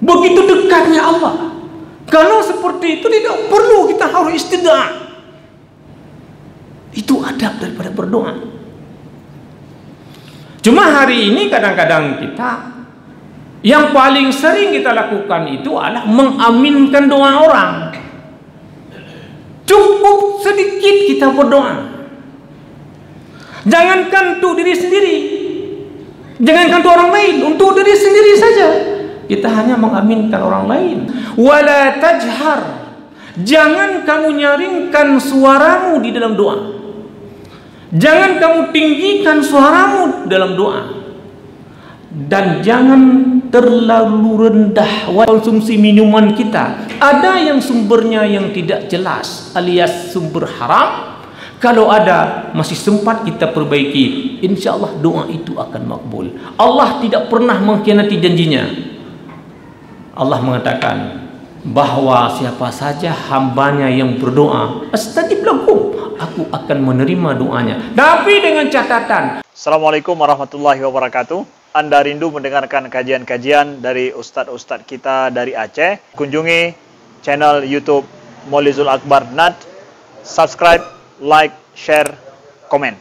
Begitu dekatnya Allah. Kalau seperti itu tidak perlu kita harus istidah. Itu adab daripada berdoa. Cuma hari ini kadang-kadang kita yang paling sering kita lakukan itu adalah mengaminkan doa orang. Cukup sedikit kita berdoa. Jangankan untuk diri sendiri, jangankan untuk orang lain, untuk diri sendiri saja kita hanya mengaminkan orang lain. Wala tajhar, jangan kamu nyaringkan suaramu di dalam doa. Jangan kamu tinggikan suaramu dalam doa. Dan jangan terlalu rendah konsumsi minuman kita. Ada yang sumbernya yang tidak jelas alias sumber haram. Kalau ada masih sempat kita perbaiki, insya Allah doa itu akan makbul. Allah tidak pernah mengkhianati janjinya. Allah mengatakan bahwa siapa saja hambanya yang berdoa, astajib lahum, aku akan menerima doanya. Tapi dengan catatan. Assalamualaikum warahmatullahi wabarakatuh. Anda rindu mendengarkan kajian-kajian dari ustadz-ustadz kita dari Aceh? Kunjungi channel YouTube Maulizul Akbar NAD. Subscribe, like, share, komen.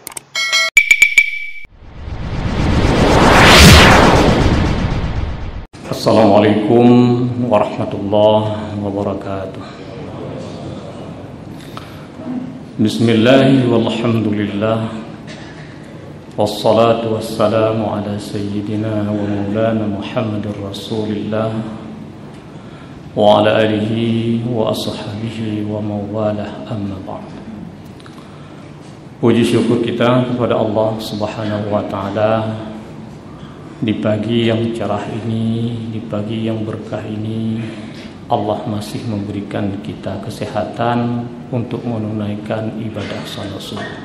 Assalamualaikum warahmatullahi wabarakatuh. Bismillahirrahmanirrahim. Walhamdulillah. Wassalatu wassalamu ala sayyidina wa maulana Muhammadur Rasulillah wa ala alihi wa ashabihi wa mawalah, amma ba'd. Puji syukur kita kepada Allah Subhanahu wa taala di pagi yang cerah ini, di pagi yang berkah ini, Allah masih memberikan kita kesehatan untuk menunaikan ibadah salat subuh.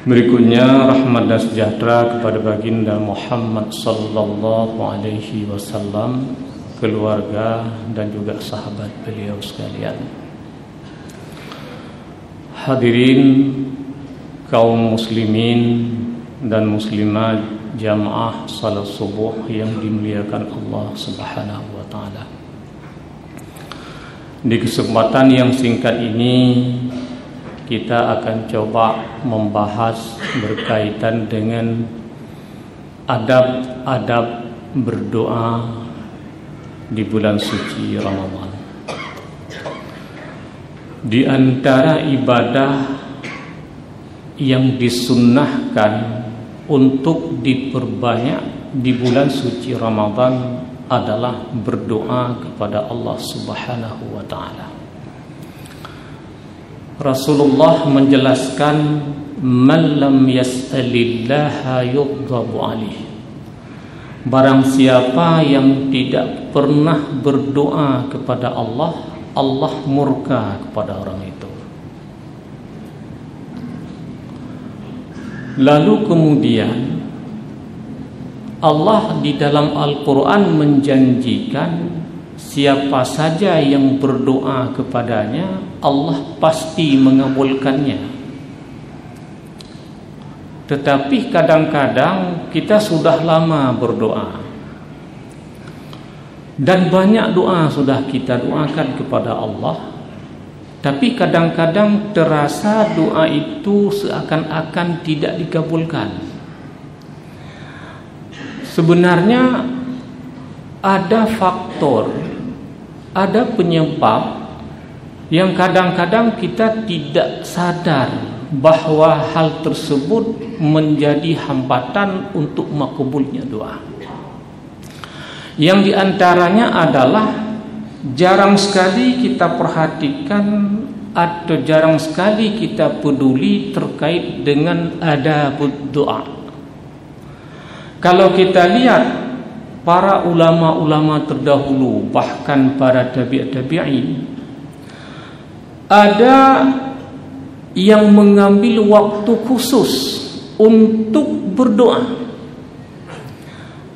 Berikutnya rahmat dan sejahtera kepada baginda Muhammad sallallahu alaihi wasallam, keluarga dan juga sahabat beliau sekalian. Hadirin kaum muslimin dan muslimat jamaah salat subuh yang dimuliakan Allah Subhanahu wa taala. Di kesempatan yang singkat ini kita akan coba membahas berkaitan dengan adab-adab berdoa di bulan suci Ramadan. Di antara ibadah yang disunnahkan untuk diperbanyak di bulan suci Ramadan adalah berdoa kepada Allah Subhanahu wa taala. Rasulullah menjelaskan, man lam yas'alillaha yughdhabu alaih. Barang siapa yang tidak pernah berdoa kepada Allah, Allah murka kepada orang itu. Lalu kemudian Allah di dalam Al-Quran menjanjikan siapa saja yang berdoa kepadanya, Allah pasti mengabulkannya. Tetapi kadang-kadang kita sudah lama berdoa dan banyak doa sudah kita doakan kepada Allah, tapi kadang-kadang terasa doa itu seakan-akan tidak dikabulkan. Sebenarnya ada faktor, ada penyebab yang kadang-kadang kita tidak sadar bahwa hal tersebut menjadi hambatan untuk makbulnya doa. Yang diantaranya adalah jarang sekali kita perhatikan atau jarang sekali kita peduli terkait dengan adab doa. Kalau kita lihat para ulama-ulama terdahulu, bahkan para tabi'in, ada yang mengambil waktu khusus untuk berdoa.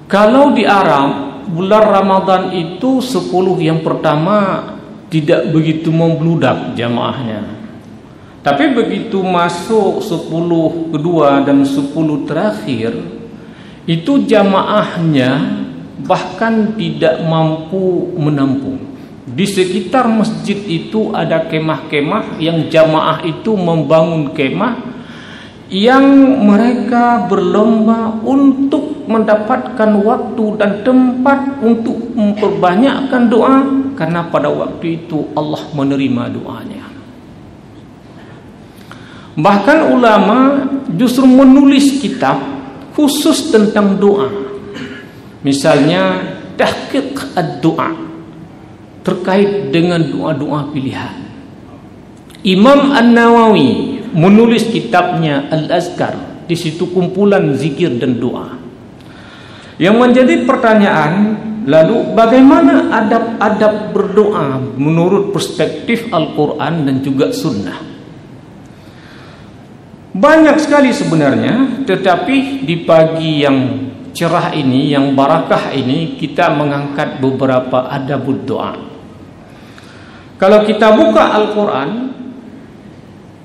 Kalau di Arab, bulan Ramadan itu 10 yang pertama tidak begitu membludak jamaahnya. Tapi begitu masuk 10 kedua dan 10 terakhir, itu jamaahnya bahkan tidak mampu menampung. Di sekitar masjid itu ada kemah-kemah yang jamaah itu membangun kemah yang mereka berlomba untuk mendapatkan waktu dan tempat untuk memperbanyakkan doa, karena pada waktu itu Allah menerima doanya. Bahkan ulama justru menulis kitab khusus tentang doa. Misalnya tahqiq ad-doa, terkait dengan doa-doa pilihan. Imam An-Nawawi menulis kitabnya Al-Azkar. Di situ kumpulan zikir dan doa. Yang menjadi pertanyaan, lalu bagaimana adab-adab berdoa menurut perspektif Al-Quran dan juga Sunnah? Banyak sekali sebenarnya, tetapi di pagi yang cerah ini, yang barakah ini, kita mengangkat beberapa adabud doa. Kalau kita buka Al-Quran,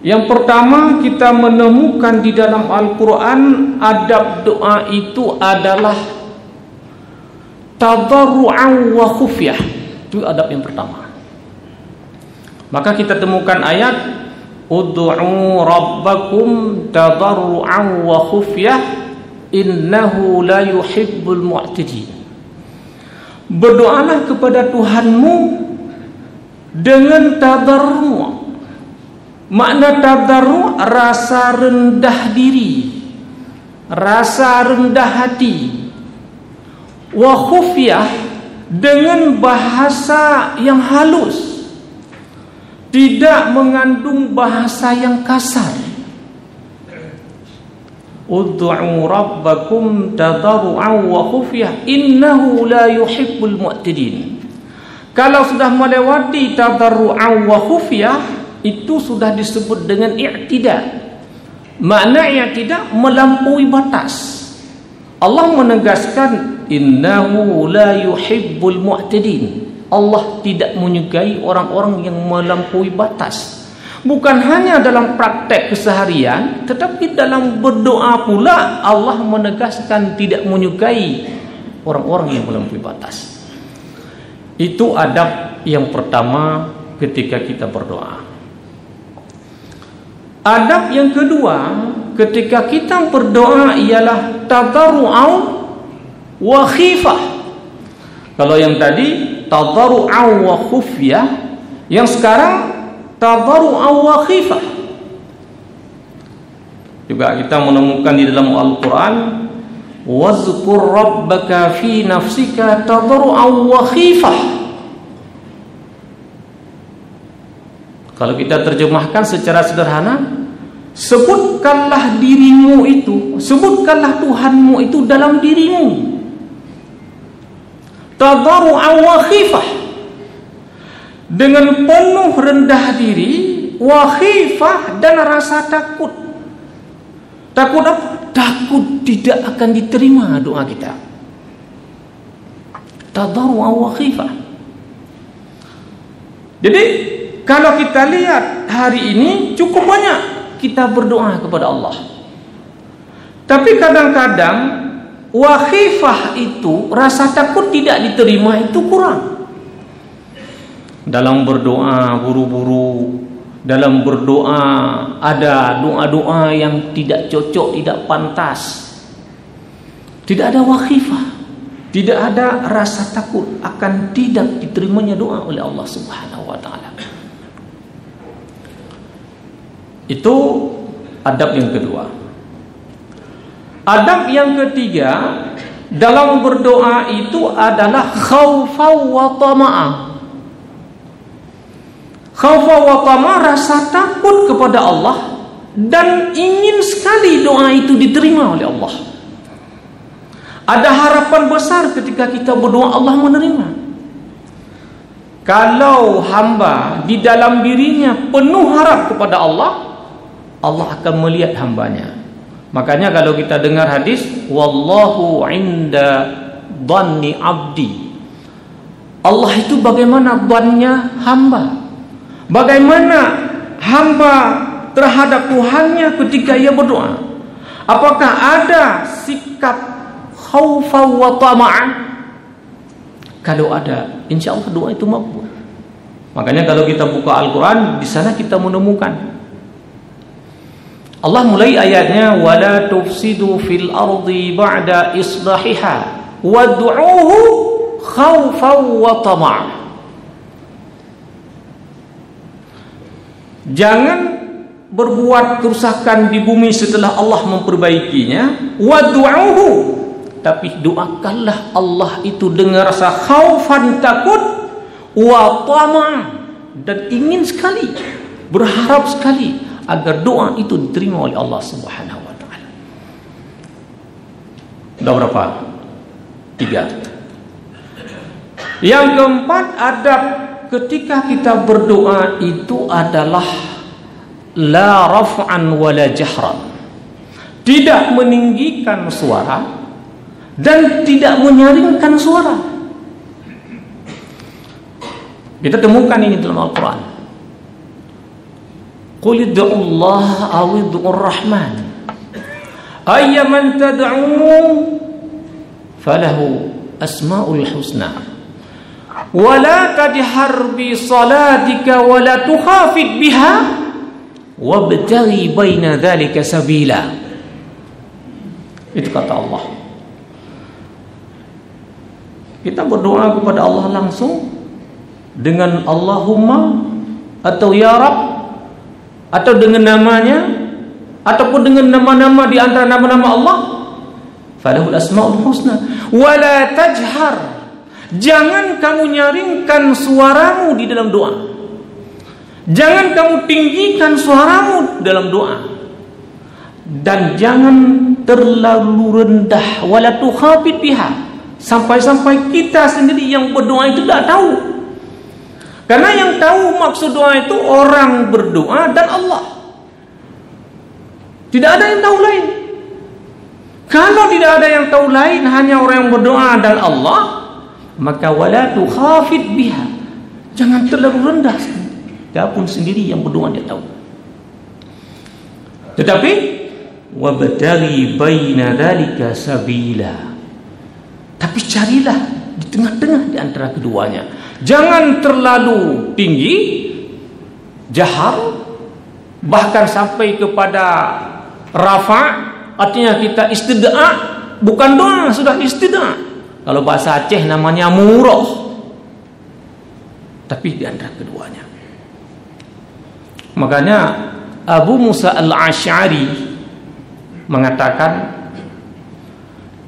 yang pertama kita menemukan di dalam Al-Quran, adab doa itu adalah tadarru'an wa khufyah. Itu adab yang pertama. Maka kita temukan ayat ud'u rabbakum tadarru'an wa khufyah innahu la yuhibbul mu'tadin. Berdoalah kepada Tuhanmu dengan tadarru'. Makna tadarru' rasa rendah diri, rasa rendah hati. Wa khufyah dengan bahasa yang halus, tidak mengandung bahasa yang kasar. Ud'u rabbakum tadarru'an wa khufyah innahu la yuhibbul mu'tadin. Kalau sudah melewati tadarru'an wa khufyah, itu sudah disebut dengan i'tida. Makna i'tida melampaui batas. Allah menegaskan innahu la yuhibbul mu'tadin. Allah tidak menyukai orang-orang yang melampaui batas. Bukan hanya dalam praktek keseharian, tetapi dalam berdoa pula Allah menegaskan tidak menyukai orang-orang yang melampaui batas. Itu adab yang pertama ketika kita berdoa. Adab yang kedua ketika kita berdoa ialah tadarru'an wa khifah. Kalau yang tadi tadarru'an wa khufyah, yang sekarang tadarru'an wa khifah. Juga kita menemukan di dalam Al-Quran, wazkur rabbaka fi nafsika tadarru'an wa khifah. Kalau kita terjemahkan secara sederhana, sebutkanlah dirimu itu, sebutkanlah Tuhanmu itu dalam dirimu. Tadarru'an wa khifah, dengan penuh rendah diri, wa khifah, dan rasa takut. Takut apa? Takut tidak akan diterima doa kita. Tadarru'an wa khifah. Jadi kalau kita lihat hari ini cukup banyak kita berdoa kepada Allah. Tapi kadang-kadang wa khifah itu, rasa takut tidak diterima itu kurang. Dalam berdoa buru-buru, dalam berdoa ada doa-doa yang tidak cocok, tidak pantas. Tidak ada wa khifah, tidak ada rasa takut akan tidak diterimanya doa oleh Allah Subhanahu wa taala. Itu adab yang kedua. Adab yang ketiga dalam berdoa itu adalah khaufan wa tama'ah. Khaufan wa tama'ah, rasa takut kepada Allah dan ingin sekali doa itu diterima oleh Allah. Ada harapan besar ketika kita berdoa Allah menerima. Kalau hamba di dalam dirinya penuh harap kepada Allah, Allah akan melihat hambanya. Makanya kalau kita dengar hadis, wallahu inda dhanni abdi, Allah itu bagaimana dhannya hamba, bagaimana hamba terhadap Tuhannya ketika ia berdoa. Apakah ada sikap khaufan wa tama'an, Kalau ada, insya Allah doa itu makbul. Makanya kalau kita buka Al-Quran, di sana kita menemukan Allah mulai ayatnya, wala tufsidu fil ardi ba'da islahiha wad'uhu khawfan wa tama'. Jangan berbuat kerusakan di bumi setelah Allah memperbaikinya. Wad'uhu, tapi doakanlah Allah itu dengan rasa khaufan, takut, wa tama', dan ingin sekali, berharap sekali agar doa itu diterima oleh Allah Subhanahu wa taala. Sudah berapa? 3. Yang keempat, adab ketika kita berdoa itu adalah la raf'an wala jahran. Tidak meninggikan suara dan tidak menyaringkan suara. Kita temukan ini dalam Al-Quran. Qul id'ullaha aw id'ur rahman ayyaman tad'u falahu asmaul husna wa la tajhar bi salatika wa la tukhafit biha wabtaghi baina dzalika sabila. Itu kata Allah. Kita berdoa kepada Allah langsung dengan Allahumma atau ya Rabb, atau dengan namanya, ataupun dengan nama-nama di antara nama-nama Allah. Falahul asmaul husna wala tajhar. Jangan kamu nyaringkan suaramu di dalam doa. Jangan kamu tinggikan suaramu dalam doa. Dan jangan terlalu rendah, wala tukhafit biha, sampai-sampai kita sendiri yang berdoa itu tidak tahu. Karena yang tahu maksud doa itu orang berdoa dan Allah. Tidak ada yang tahu lain. Kalau tidak ada yang tahu lain, hanya orang yang berdoa dan Allah, maka wala tukhafit biha. Jangan terlalu rendah. Dia pun sendiri yang berdoa dia tahu. Tetapi wabtaghi baina dzalika sabila. Tapi carilah di tengah-tengah di antara keduanya. Jangan terlalu tinggi, jahar, bahkan sampai kepada rafa', artinya kita istidaa, bukan doa, sudah istidaa. Kalau bahasa Aceh namanya murah. Tapi di antara keduanya. Makanya Abu Musa al-Asy'ari mengatakan,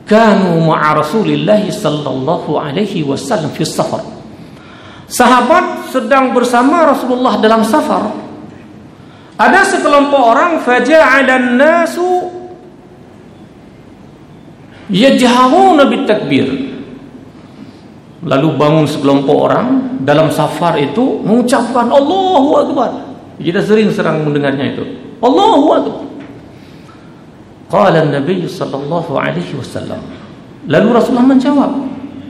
kanu ma'a Rasulillah sallallahu alaihi wasallam fi safar. Sahabat sedang bersama Rasulullah dalam safar. Ada sekelompok orang, faja'alan nasu yajharuna bitakbir. Lalu bangun sekelompok orang dalam safar itu mengucapkan Allahu Akbar. Kita sering mendengarnya itu. Allahu Akbar. Qala an-nabiy sallallahu alaihi wasallam. Lalu Rasulullah menjawab,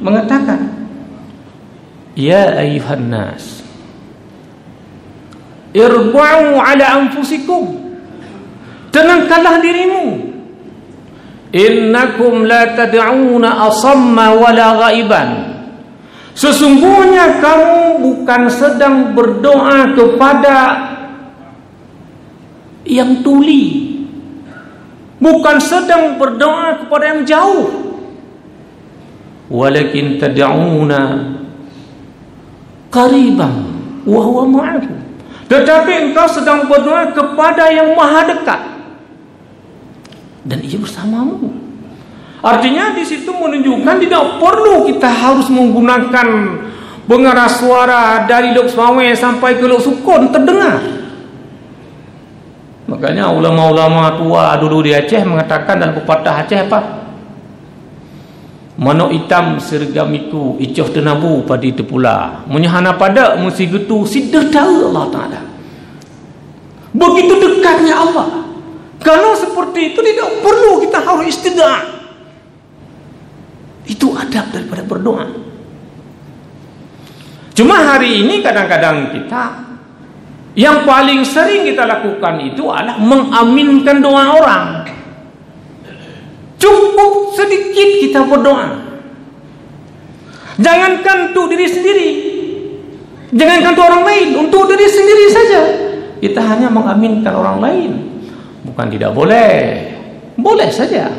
mengatakan, ya ayuhan nas, irba'u ala anfusikum, tenangkanlah dirimu. Innakum la tad'una asamma wala ghaiban. Sesungguhnya kamu bukan sedang berdoa kepada yang tuli, bukan sedang berdoa kepada yang jauh. Walakin tad'una qariban wa huwa ma'akum. Tetapi engkau sedang berdoa kepada yang maha dekat dan ia bersamamu. Artinya di situ menunjukkan tidak perlu kita harus menggunakan pengeras suara dari Lok Swawe sampai ke Lok Sukun terdengar. Makanya ulama-ulama tua dulu di Aceh mengatakan dalam pepatah Aceh apa? Mano hitam sergamiku icoh tenabu padi tepula. Menyahana pada mesti gitu sidah tahu Allah Ta'ala. Begitu dekatnya Allah. Kalau seperti itu tidak perlu kita harus istidah. Itu adab daripada berdoa. Cuma hari ini kadang-kadang kita yang paling sering kita lakukan itu adalah mengaminkan doa orang. Cukup sedikit kita berdoa. Jangankan untuk diri sendiri, jangankan untuk orang lain, untuk diri sendiri saja kita hanya mengaminkan orang lain. Bukan tidak boleh, boleh saja.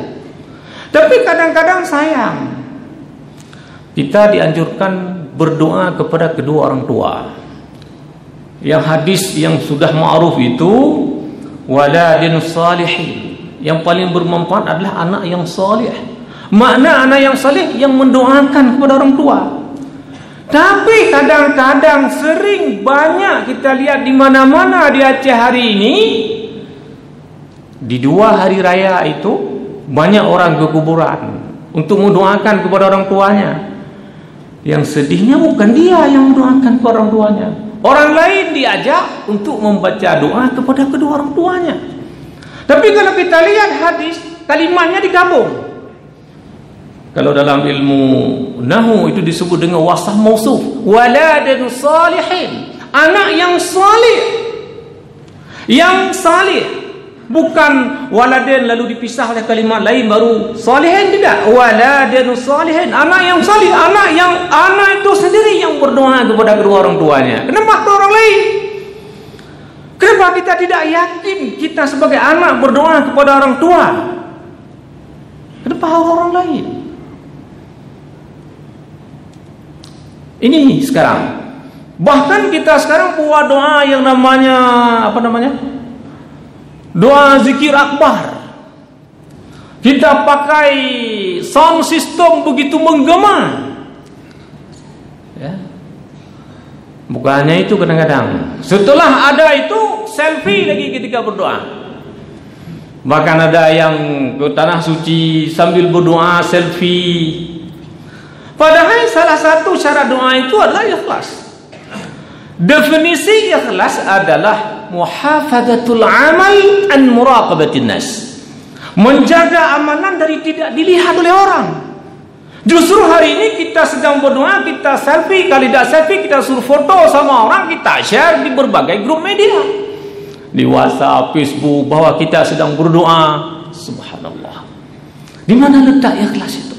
Tapi kadang-kadang sayang, kita dianjurkan berdoa kepada kedua orang tua. Yang hadis yang sudah ma'ruf itu, waladin salihin, yang paling bermanfaat adalah anak yang salih. Makna anak yang salih yang mendoakan kepada orang tua. Tapi kadang-kadang sering banyak kita lihat di mana-mana di Aceh hari ini, di 2 hari raya itu banyak orang ke kuburan untuk mendoakan kepada orang tuanya. Yang sedihnya bukan dia yang mendoakan kepada orang tuanya, orang lain diajak untuk membaca doa kepada kedua orang tuanya. Tapi kalau kita lihat hadis, kalimatnya digabung. Kalau dalam ilmu Nahu itu disebut dengan wasaf mausuf, waladun salihin, anak yang salih. Yang salih, bukan waladin lalu dipisah oleh kalimat lain baru salihin, tidak. Waladun salihin, anak yang salih, anak itu sendiri yang berdoa kepada kedua orang tuanya. Kenapa kedua orang lain? Kenapa kita tidak yakin kita sebagai anak berdoa kepada orang tua? Kenapa orang lain? Ini sekarang, bahkan kita sekarang buat doa yang namanya doa zikir akbar. Kita pakai sound system begitu menggema, ya. Bukannya itu, kadang-kadang setelah ada itu selfie lagi ketika berdoa. Bahkan ada yang ke tanah suci sambil berdoa selfie. Padahal salah satu cara doa itu adalah ikhlas. Definisi ikhlas adalah muhafadzatul amal an muraqabatin nas, menjaga amalan dari tidak dilihat oleh orang. Justru hari ini kita sedang berdoa, kita selfie, kalau tidak selfie kita suruh foto sama orang, kita share di berbagai grup media, di WhatsApp, Facebook, bahwa kita sedang berdoa. Subhanallah. Di mana letak ikhlas itu?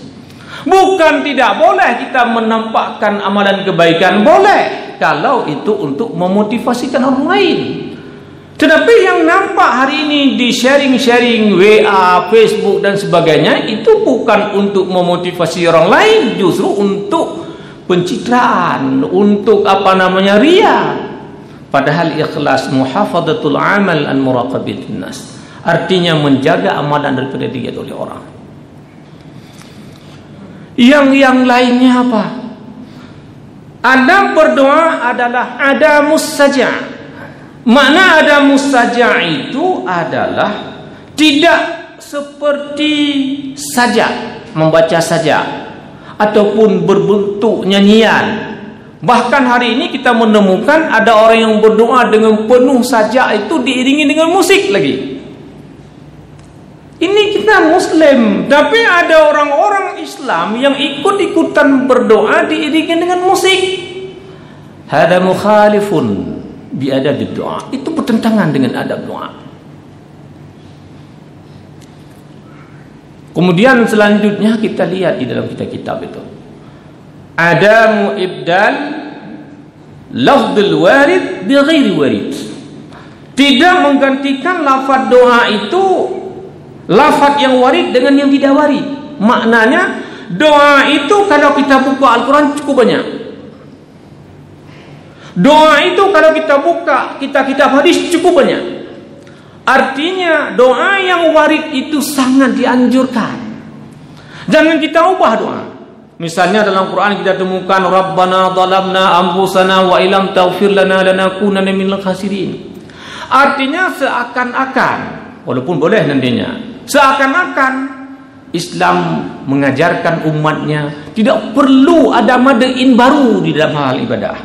Bukan tidak boleh kita menampakkan amalan kebaikan, boleh kalau itu untuk memotivasikan orang lain. Tetapi yang nampak hari ini di sharing-sharing WA, Facebook dan sebagainya, itu bukan untuk memotivasi orang lain, justru untuk pencitraan, untuk ria. Padahal ikhlas muhafadzatul amal an muraqabatin nas, artinya menjaga amalan daripada dilihat oleh orang. Yang lainnya apa? Adab berdoa adalah adamus saja. Makna adamus saja itu adalah tidak seperti saja, membaca saja, ataupun berbentuk nyanyian. Bahkan hari ini kita menemukan ada orang yang berdoa dengan penuh saja itu diiringi dengan musik lagi. Ini kita Muslim, tapi ada orang-orang Islam yang ikut-ikutan berdoa diiringi dengan musik. Hada mukhalifun bi adabid doa. Itu bertentangan dengan adab doa. Kemudian selanjutnya kita lihat di dalam kitab itu, adamu ibdal lafdzul warid bi ghairi warid. Tidak menggantikan lafaz doa itu lafaz yang warid dengan yang tidak warid. Maknanya doa itu kalau kita buka Al-Quran cukup banyak. Doa itu kalau kita buka kitab hadis cukup banyak. Artinya doa yang warid itu sangat dianjurkan. Jangan kita ubah doa. Misalnya dalam Quran kita temukan Rabbana zalamna anfusana wa illam taghfir lana lanakunanna minal khasirin. Artinya seakan-akan, walaupun boleh nantinya, seakan-akan Islam mengajarkan umatnya tidak perlu ada madain baru di dalam hal ibadah,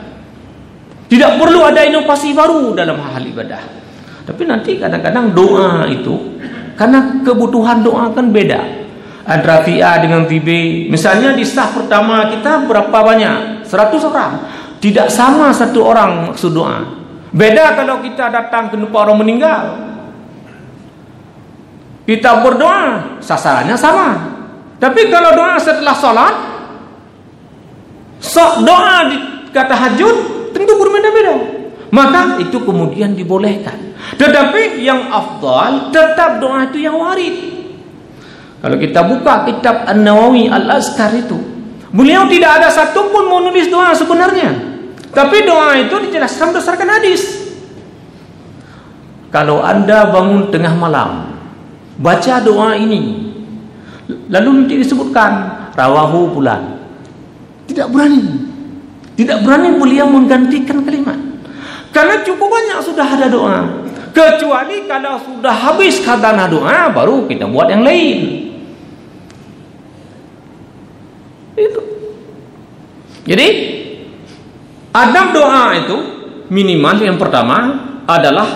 tidak perlu ada inovasi baru dalam hal ibadah. Tapi nanti kadang-kadang doa itu, karena kebutuhan doa kan beda antara A dengan B. Misalnya di saf pertama kita berapa banyak? 100 orang. Tidak sama satu orang maksud doa. Beda kalau kita datang ke tempat orang meninggal, kita berdoa, sasarannya sama. Tapi kalau doa setelah sholat, doa di tahajud tentu berbeda-beda. Maka itu kemudian dibolehkan. Tetapi yang afdal tetap doa itu yang warid. Kalau kita buka kitab An-Nawawi Al-Azkar itu, beliau tidak ada satupun menulis doa sebenarnya. Tapi doa itu dijelaskan berdasarkan hadis. Kalau Anda bangun tengah malam, baca doa ini, lalu nanti disebutkan rawahu bulan. Tidak berani beliau menggantikan kalimat. Karena cukup banyak sudah ada doa. Kecuali kalau sudah habis kata doa, baru kita buat yang lain. Itu. Jadi adab doa itu minimal yang pertama adalah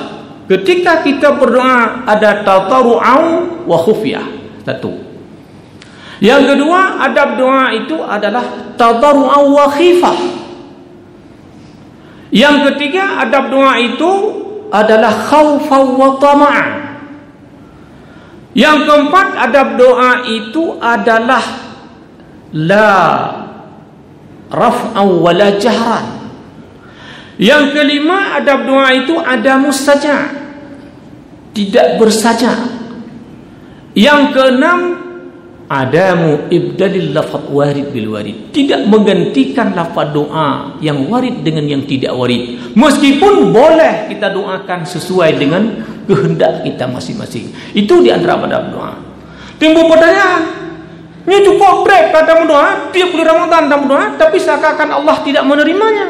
ketika kita berdoa ada tadarru'an wa khufyah. Satu. Yang kedua, adab doa itu adalah tadarru'an wa khifah. Yang ketiga, adab doa itu adalah khaufan wa tama'an. Yang keempat, adab doa itu adalah la raf'an wa la jahran. Yang kelima, adab doa itu adamus saja, tidak bersaja. Yang keenam, adamu ibdalil lafaz warid bil warid, tidak menggantikan lafaz doa yang warid dengan yang tidak warid, meskipun boleh kita doakan sesuai dengan kehendak kita masing-masing. Itu di antara adab doa. Timbul pertanyaan, ini cukup break kata doa, tiap bulan Ramadan dalam doa, tapi seakan-akan Allah tidak menerimanya.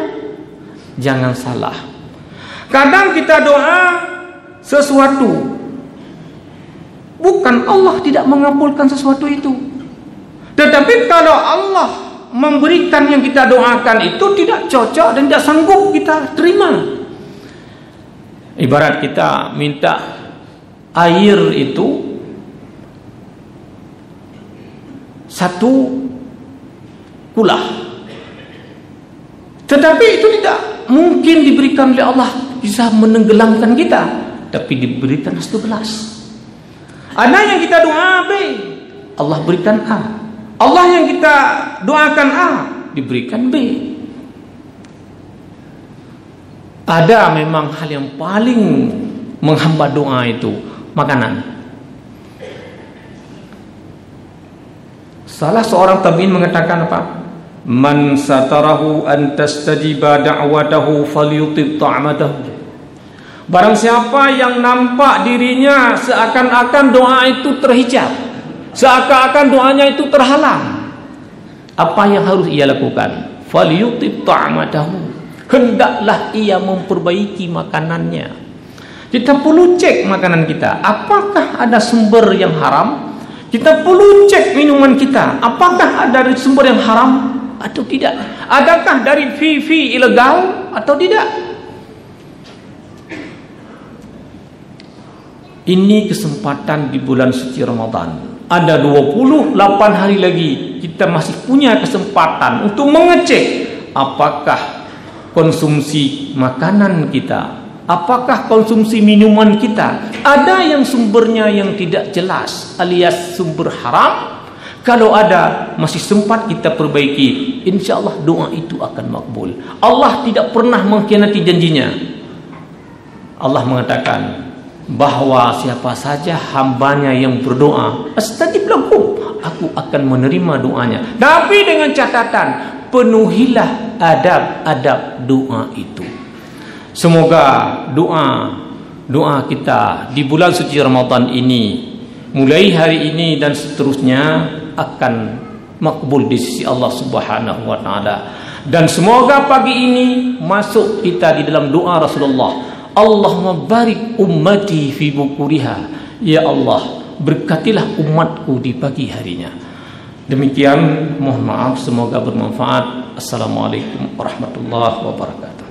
Jangan salah. Kadang kita doa sesuatu, bukan Allah tidak mengabulkan sesuatu itu. Tetapi kalau Allah memberikan yang kita doakan itu tidak cocok dan tidak sanggup kita terima. Ibarat kita minta air itu satu kulah, tetapi itu tidak mungkin diberikan oleh Allah, bisa menenggelamkan kita, tapi diberikan satu gelas. Ada yang kita doa B, Allah berikan A. Allah yang kita doakan A, diberikan B. Ada memang hal yang paling menghambat doa itu, makanan. Salah seorang tabi'in mengatakan apa? Man satarahu an tastajiba da'watahu falyutib ta'matahu. Barang siapa yang nampak dirinya seakan-akan doa itu terhijab, seakan-akan doanya itu terhalang, apa yang harus ia lakukan? Falyutib ta'matahu, hendaklah ia memperbaiki makanannya. Kita perlu cek makanan kita, apakah ada sumber yang haram? Kita perlu cek minuman kita, apakah ada sumber yang haram atau tidak? Adakah dari fee ilegal atau tidak? Ini kesempatan di bulan suci Ramadan. Ada 28 hari lagi, kita masih punya kesempatan untuk mengecek apakah konsumsi makanan kita, apakah konsumsi minuman kita ada yang sumbernya yang tidak jelas alias sumber haram. Kalau ada, masih sempat kita perbaiki. Insya Allah doa itu akan makbul. Allah tidak pernah mengkhianati janjinya. Allah mengatakan bahwa siapa saja hambanya yang berdoa, astajib lakum, aku akan menerima doanya. Tapi dengan catatan, penuhilah adab-adab doa itu. Semoga doa kita di bulan suci Ramadan ini, mulai hari ini dan seterusnya, akan makbul di sisi Allah Subhanahu wa taala. Dan semoga pagi ini masuk kita di dalam doa Rasulullah, Allahumma barik ummati fi bukuriha. Ya Allah, berkatilah umatku di pagi harinya. Demikian, mohon maaf, semoga bermanfaat. Assalamualaikum warahmatullahi wabarakatuh.